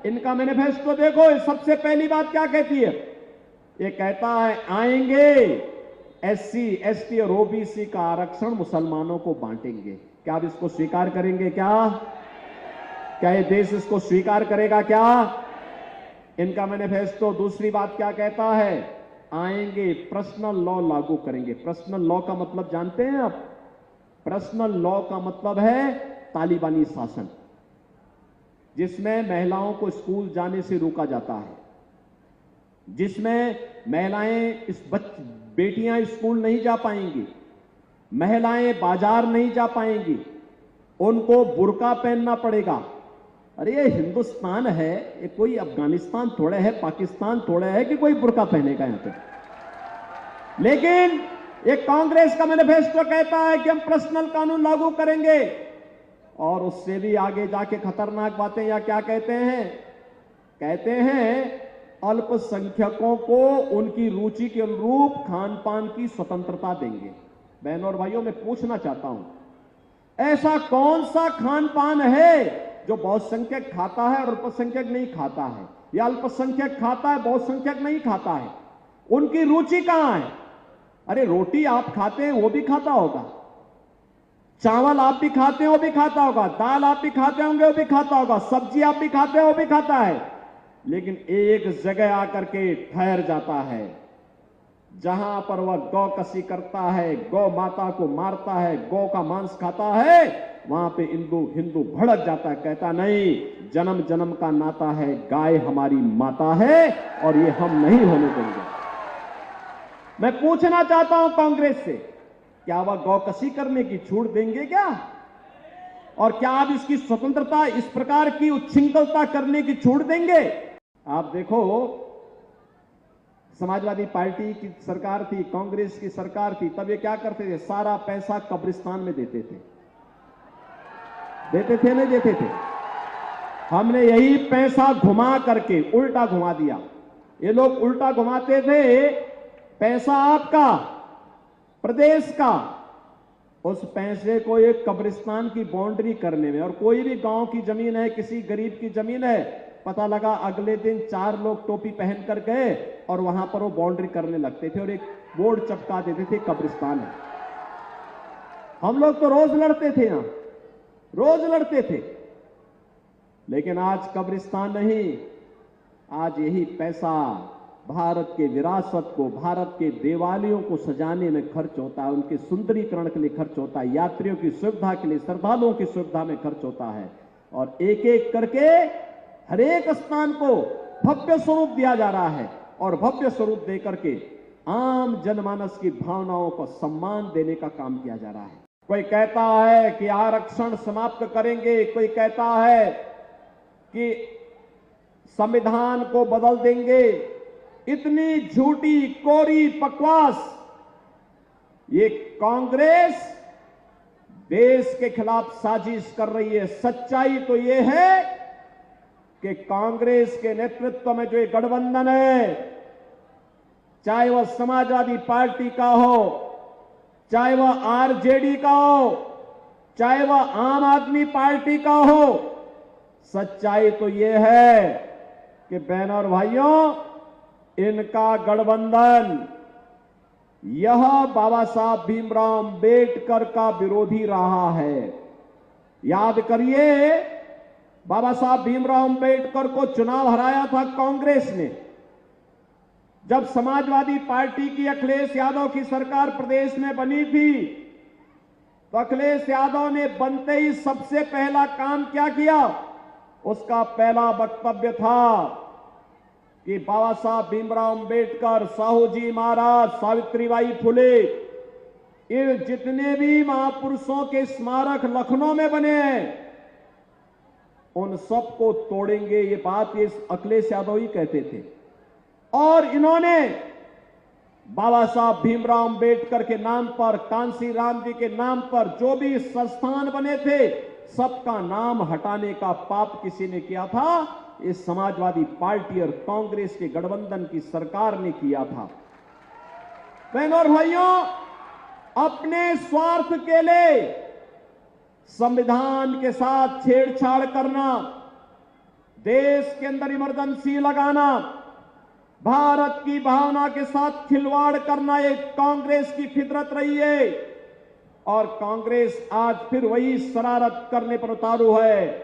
इनका मैनिफेस्टो देखो, सबसे पहली बात क्या कहती है? ये कहता है आएंगे एससी, एसटी और ओबीसी का आरक्षण मुसलमानों को बांटेंगे। क्या आप इसको स्वीकार करेंगे? क्या ये देश इसको स्वीकार करेगा? क्या इनका मैनिफेस्टो दूसरी बात क्या कहता है? आएंगे पर्सनल लॉ लागू करेंगे। पर्सनल लॉ का मतलब जानते हैं आप? पर्सनल लॉ का मतलब है तालिबानी शासन, जिसमें महिलाओं को स्कूल जाने से रोका जाता है, जिसमें महिलाएं बेटियां स्कूल नहीं जा पाएंगी, महिलाएं बाजार नहीं जा पाएंगी, उनको बुर्का पहनना पड़ेगा। अरे ये हिंदुस्तान है, ये कोई अफगानिस्तान थोड़ा है, पाकिस्तान थोड़ा है कि कोई बुर्का पहनेगा यहां पे। लेकिन ये कांग्रेस का मैनिफेस्टो कहता है कि हम पर्सनल कानून लागू करेंगे, और उससे भी आगे जाके खतरनाक बातें या क्या कहते हैं? कहते हैं अल्पसंख्यकों को उनकी रुचि के अनुरूप खान पान की स्वतंत्रता देंगे। बहनों और भाइयों, मैं पूछना चाहता हूं, ऐसा कौन सा खान पान है जो बहुसंख्यक खाता है और अल्पसंख्यक नहीं खाता है, या अल्पसंख्यक खाता है बहुसंख्यक नहीं खाता है? उनकी रुचि कहां है? अरे रोटी आप खाते हैं वो भी खाता होगा, चावल आप भी खाते हैं वो भी खाता होगा, दाल आप भी खाते होंगे वो भी खाता होगा, सब्जी आप भी खाते हैं वो भी खाता है, लेकिन एक जगह आकर के ठहर जाता है जहां पर वह गौ कसी करता है, गौ माता को मारता है, गौ का मांस खाता है, वहां पे हिंदू भड़क जाता है, कहता नहीं, जन्म जन्म का नाता है, गाय हमारी माता है और ये हम नहीं होने देंगे। मैं पूछना चाहता हूं कांग्रेस से, क्या वह गौ कसी करने की छूट देंगे क्या? और क्या आप इसकी स्वतंत्रता, इस प्रकार की उच्छृंखलता करने की छूट देंगे? आप देखो, समाजवादी पार्टी की सरकार थी, कांग्रेस की सरकार थी, तब ये क्या करते थे? सारा पैसा कब्रिस्तान में देते थे नहीं देते थे? हमने यही पैसा घुमा करके उल्टा घुमा दिया। ये लोग उल्टा घुमाते थे, पैसा आपका, प्रदेश का, उस पैसे को एक कब्रिस्तान की बाउंड्री करने में। और कोई भी गांव की जमीन है, किसी गरीब की जमीन है, पता लगा अगले दिन 4 लोग टोपी पहन कर गए और वहां पर वो बाउंड्री करने लगते थे और एक बोर्ड चपका देते थे, कब्रिस्तान है। हम लोग तो रोज लड़ते थे, यहां रोज लड़ते थे, लेकिन आज कब्रिस्तान नहीं, आज यही पैसा भारत के विरासत को, भारत के देवालयों को सजाने में खर्च होता है, उनके सुंदरीकरण के लिए खर्च होता है, यात्रियों की सुविधा के लिए, श्रद्धालुओं की सुविधा में खर्च होता है, और एक एक करके हर एक स्थान को भव्य स्वरूप दिया जा रहा है, और भव्य स्वरूप देकर के आम जनमानस की भावनाओं को सम्मान देने का काम किया जा रहा है। कोई कहता है कि आरक्षण समाप्त करेंगे, कोई कहता है कि संविधान को बदल देंगे। इतनी झूठी कोरी बकवास ये कांग्रेस देश के खिलाफ साजिश कर रही है। सच्चाई तो ये है कि कांग्रेस के नेतृत्व में जो ये गठबंधन है, चाहे वह समाजवादी पार्टी का हो, चाहे वह आरजेडी का हो, चाहे वह आम आदमी पार्टी का हो, सच्चाई तो ये है कि बहनों और भाइयों, इनका गठबंधन यह बाबा साहब भीमराव अंबेडकर का विरोधी रहा है। याद करिए, बाबा साहब भीमराव अंबेडकर को चुनाव हराया था कांग्रेस ने। जब समाजवादी पार्टी की अखिलेश यादव की सरकार प्रदेश में बनी थी, तो अखिलेश यादव ने बनते ही सबसे पहला काम क्या किया? उसका पहला वक्तव्य था कि बाबा साहब भीमराव अंबेडकर, साहू जी महाराज, सावित्रीबाई फुले, इन जितने भी महापुरुषों के स्मारक लखनऊ में बने हैं, उन सबको तोड़ेंगे। ये बात ये अखिलेश यादव ही कहते थे। और इन्होंने बाबा साहब भीमराव अंबेडकर के नाम पर, कांसी राम जी के नाम पर जो भी संस्थान बने थे, सबका नाम हटाने का पाप किसी ने किया था? इस समाजवादी पार्टी और कांग्रेस के गठबंधन की सरकार ने किया था। बहनों और भाइयों, अपने स्वार्थ के लिए संविधान के साथ छेड़छाड़ करना, देश के अंदर इमरजेंसी लगाना, भारत की भावना के साथ खिलवाड़ करना एक कांग्रेस की फितरत रही है और कांग्रेस आज फिर वही शरारत करने पर उतारू है।